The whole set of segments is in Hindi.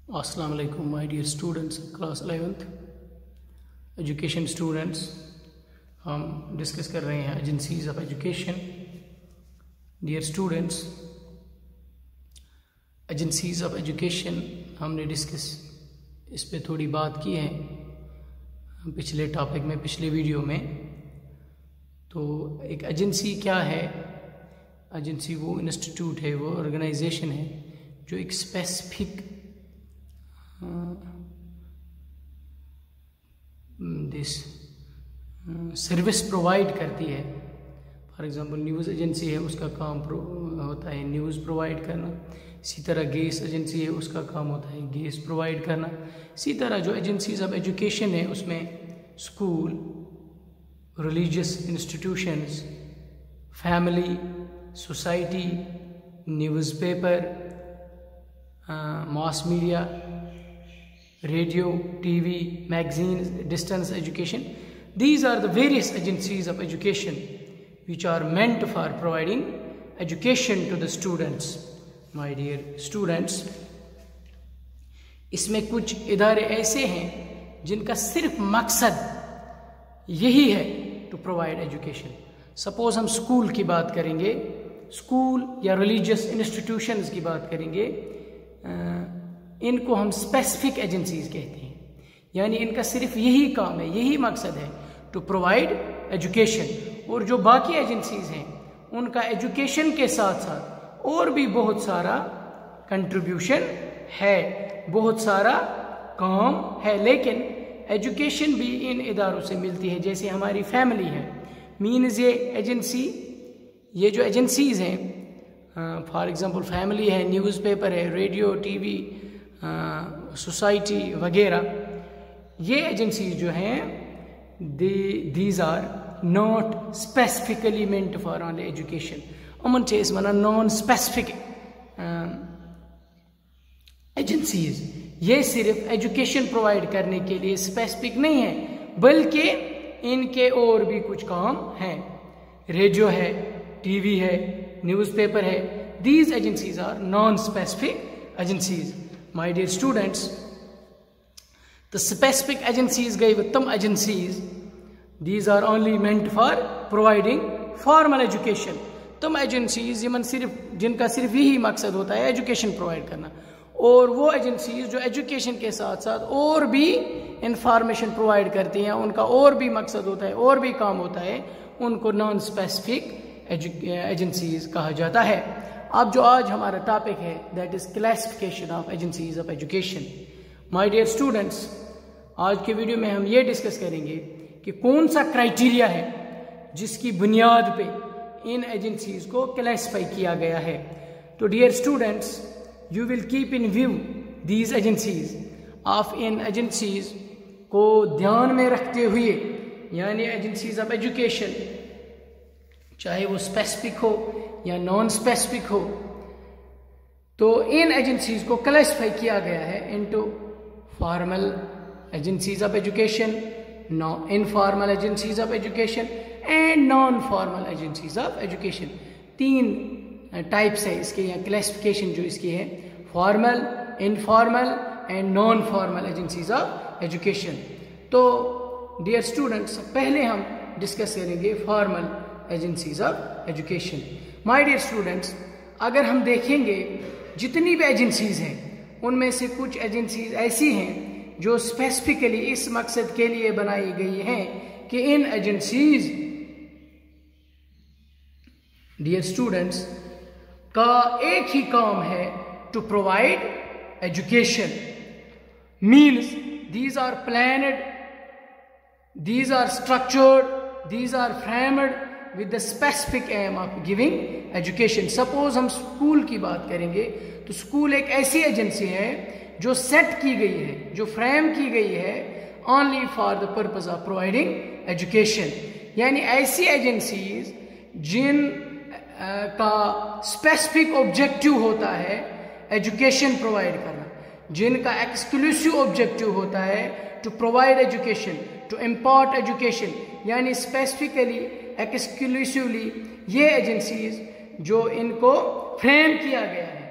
अस्सलाम वालेकुम my dear students, class 11th education students. हम डिस्कस कर रहे हैं agencies of education. Dear students, agencies of education हमने डिस्कस इस पे थोड़ी बात की है पिछले टॉपिक में, पिछले वीडियो में। तो एक एजेंसी क्या है? एजेंसी वो इंस्टीट्यूट है, वो ऑर्गेनाइजेशन है जो एक स्पेसिफिक सर्विस प्रोवाइड करती है। फॉर एग्जांपल न्यूज़ एजेंसी है, उसका काम होता है न्यूज़ प्रोवाइड करना। इसी तरह गैस एजेंसी है, उसका काम होता है गैस प्रोवाइड करना। इसी तरह जो एजेंसीज ऑफ एजुकेशन है उसमें school, religious institutions, family, society, newspaper, mass media, radio, TV, magazines, distance education. These are the various agencies of education which are meant for providing education to the students. My dear students, इसमें कुछ इदारे ऐसे हैं जिनका सिर्फ मकसद यही है टू प्रोवाइड एजुकेशन। सपोज हम स्कूल की बात करेंगे, स्कूल या रिलीजियस इंस्टीट्यूशंस की बात करेंगे, इनको हम स्पेसिफिक एजेंसीज कहते हैं। यानी इनका सिर्फ यही काम है, यही मकसद है टू प्रोवाइड एजुकेशन। और जो बाकी एजेंसीज हैं उनका एजुकेशन के साथ साथ और भी बहुत सारा कंट्रीब्यूशन है, बहुत सारा काम है। लेकिन एजुकेशन भी इन इदारों से मिलती है। जैसे हमारी फैमिली है, मीन्स ये एजेंसी, ये जो एजेंसीज हैं, फॉर एग्जांपल फैमिली है, न्यूज़पेपर है, रेडियो, टीवी, सोसाइटी वगैरह, ये एजेंसीज जो हैं these are not specifically meant for only education. अमन चे वना नॉन स्पेसिफिक एजेंसीज, ये सिर्फ एजुकेशन प्रोवाइड करने के लिए स्पेसिफिक नहीं है, बल्कि इनके और भी कुछ काम हैं। रेडियो है, टीवी है, न्यूज़पेपर है। These agencies are non specific agencies. My dear students, the specific agencies gave them agencies. These are only meant for providing formal education. तुम एजेंसीज जिनका सिर्फ यही मकसद होता है एजुकेशन प्रोवाइड करना, और वो एजेंसीज जो एजुकेशन के साथ साथ और भी इंफॉर्मेशन प्रोवाइड करती हैं, उनका और भी मकसद होता है, और भी काम होता है, उनको नॉन स्पेसिफिक एजेंसीज कहा जाता है। अब जो आज हमारा टॉपिक है that is classification of agencies of education. My dear students, आज के वीडियो में हम ये डिस्कस करेंगे कि कौन सा क्राइटेरिया है जिसकी बुनियाद पे इन एजेंसीज को क्लासिफाई किया गया है। तो dear students, you will keep in view these agencies. आप इन एजेंसीज को ध्यान में रखते हुए, यानी एजेंसीज ऑफ एजुकेशन चाहे वो स्पेसिफिक हो या नॉन स्पेसिफिक हो, तो इन एजेंसीज को क्लासिफाई किया गया है into formal agencies of education, informal agencies of education and non formal agencies of education. तीन टाइप्स है इसके, या क्लासिफिकेशन जो इसकी है, formal, informal and non formal agencies of education. तो डियर स्टूडेंट्स, पहले हम डिस्कस करेंगे formal agencies of education. My dear students, अगर हम देखेंगे जितनी भी एजेंसीज हैं उनमें से कुछ एजेंसीज ऐसी हैं जो स्पेसिफिकली इस मकसद के लिए बनाई गई हैं कि इन एजेंसीज, डियर स्टूडेंट्स, का एक ही काम है to provide education. Means these are planned, these are structured, these are framed with the specific aim of giving education. Suppose हम स्कूल की बात करेंगे तो स्कूल एक ऐसी एजेंसी है जो सेट की गई है, जो फ्रेम की गई है only for the purpose of providing education। यानी ऐसी एजेंसीज जिन का स्पेसिफिक ऑब्जेक्टिव होता है एजुकेशन प्रोवाइड करना, जिनका एक्सक्लूसिव ऑब्जेक्टिव होता है to provide education, to impart education, यानी स्पेसिफिकली एक्सक्लूसिवली ये एजेंसीज जो इनको फ्रेम किया गया है,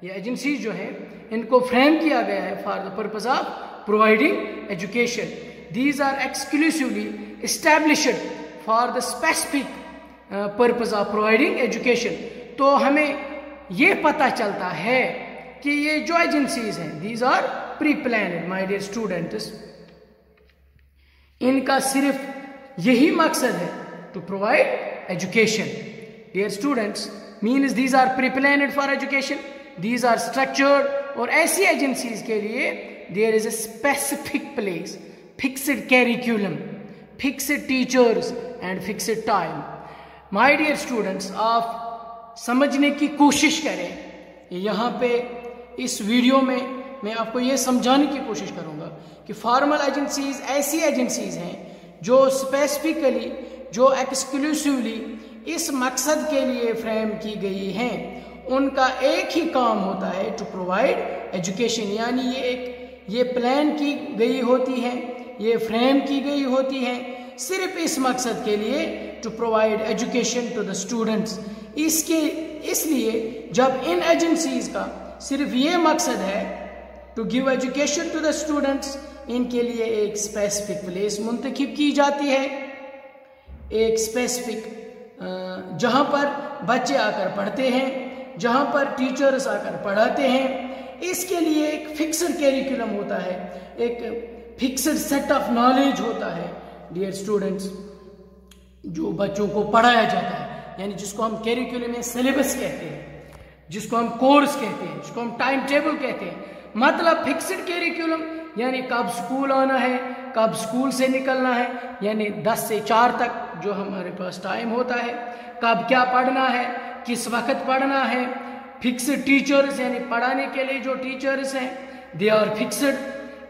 ये एजेंसीज जो है इनको फ्रेम किया गया है for the purpose of providing education. These are exclusively established for the specific purpose of providing education. तो हमें ये पता चलता है कि ये जो एजेंसीज हैं, these are pre planned my dear students, इनका सिर्फ यही मकसद है to provide education. Dear students, means these are pre planned for education, these are structured, और ऐसी एजेंसीज के लिए there is a specific place, fixed curriculum, fixed teachers and fixed time. My dear students, आप समझने की कोशिश करें। यहाँ पे इस वीडियो में मैं आपको ये समझाने की कोशिश करूँगा कि फॉर्मल एजेंसीज ऐसी एजेंसीज हैं जो स्पेसिफिकली, जो एक्सक्लूसिवली इस मकसद के लिए फ्रेम की गई हैं। उनका एक ही काम होता है टू प्रोवाइड एजुकेशन, यानी ये प्लान की गई होती है, ये फ्रेम की गई होती है सिर्फ इस मकसद के लिए, to provide education to the students. इसलिए जब इन एजेंसीज का सिर्फ ये मकसद है to give education to the students, इनके लिए एक स्पेसिफिक प्लेस मुंतखब की जाती है, एक स्पेसिफिक जहाँ पर बच्चे आकर पढ़ते हैं, जहाँ पर टीचर्स आकर पढ़ाते हैं। इसके लिए एक फिक्स्ड कैरिकुलम होता है, एक फिक्स्ड सेट ऑफ नॉलेज होता है डियर स्टूडेंट्स, जो बच्चों को पढ़ाया जाता है, यानी जिसको हम कैरिकुलम में सिलेबस कहते हैं, जिसको हम कोर्स कहते हैं, जिसको हम टाइम टेबल कहते हैं। मतलब फिक्स्ड कैरिकुलम, यानी कब स्कूल आना है, कब स्कूल से निकलना है, यानी 10 से 4 तक जो हमारे पास टाइम होता है, कब क्या पढ़ना है, किस वक्त पढ़ना है। फिक्स्ड टीचर्स, यानी पढ़ाने के लिए जो टीचर्स हैं, they are fixed,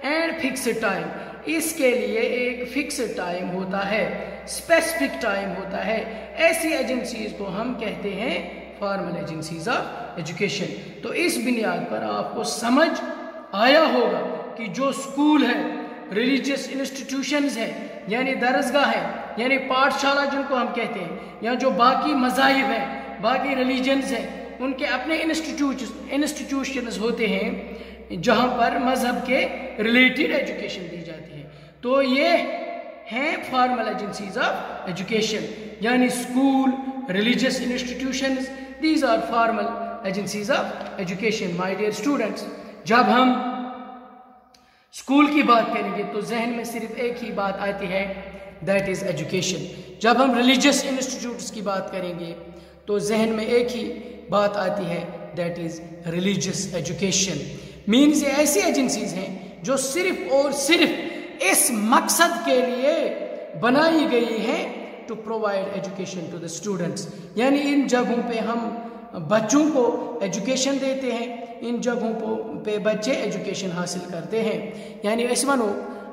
and fixed time, इसके लिए एक फिक्स्ड टाइम होता है, स्पेसिफिक टाइम होता है। ऐसी एजेंसीज को हम कहते हैं फॉर्मल एजेंसीज ऑफ एजुकेशन। तो इस बुनियाद पर आपको समझ आया होगा कि जो स्कूल है, रिलीजियस इंस्टीट्यूशंस है, यानी दरसगाह है, यानी पाठशाला जिनको हम कहते हैं, या जो बाकी मज़ाहिब हैं, बाकी रिलीजन्स हैं, उनके अपने इंस्टीट्यूशंस होते हैं जहाँ पर मजहब के रिलेटेड एजुकेशन दी जाती है। तो ये हैं फॉर्मल एजेंसीज ऑफ एजुकेशन, यानी school, religious institutions, these are formal agencies of education. My dear students, जब हम स्कूल की बात करेंगे तो जहन में सिर्फ एक ही बात आती है, दैट इज एजुकेशन। जब हम रिलीजियस इंस्टीट्यूट्स की बात करेंगे तो जहन में एक ही बात आती है, that is religious education. Means ये ऐसी एजेंसीज हैं जो सिर्फ और सिर्फ इस मकसद के लिए बनाई गई है to provide education to the students. यानी इन जगहों पे हम बच्चों को एजुकेशन देते हैं, इन जगहों पे बच्चे एजुकेशन हासिल करते हैं। यानी इस वनो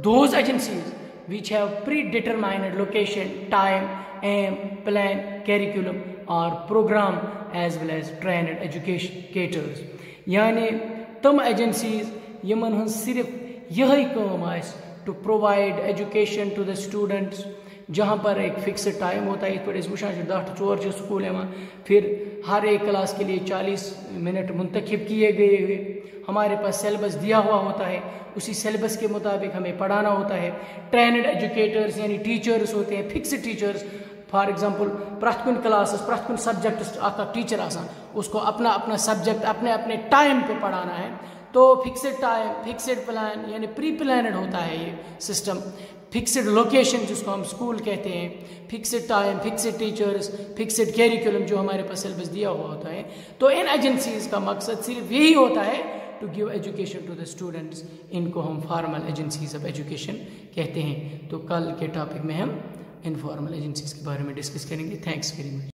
those agencies which have predetermined location, time, aim, plan, curriculum or program as well as trained educators। यानी तम एजेंसीज यमन हन सिर्फ यही काम as to provide education to the students, जहाँ पर एक फिक्स्ड टाइम होता है। इस पर वुचान 10 to 4 स्कूल है, फिर हर एक क्लास के लिए 40 मिनट मुंतखब किए गए हुए, हमारे पास सिलेबस दिया हुआ होता है, उसी सिलेबस के मुताबिक हमें पढ़ाना होता है। ट्रेनड एजुकेटर्स यानी टीचर्स होते हैं, फिक्स्ड टीचर्स। फॉर एग्जांपल प्रथ कुन क्लास, प्रथ कुन सब्जेक्ट टीचर आसान, उसको अपना अपना सब्जेक्ट अपने अपने टाइम पे पढ़ाना है। तो फिक्स्ड टाइम, फिक्स्ड प्लान, यानी प्री प्लानड होता है ये सिस्टम। फिक्स्ड लोकेशन जिसको हम स्कूल कहते हैं, fixed time, fixed teachers, fixed curriculum जो हमारे पास सिलेबस दिया हुआ होता है। तो इन एजेंसीज का मकसद सिर्फ यही होता है to give education to the students. इनको हम फॉर्मल एजेंसीज ऑफ एजुकेशन कहते हैं। तो कल के टॉपिक में हम इनफॉर्मल एजेंसीज के बारे में डिस्कस करेंगे। Thanks very much.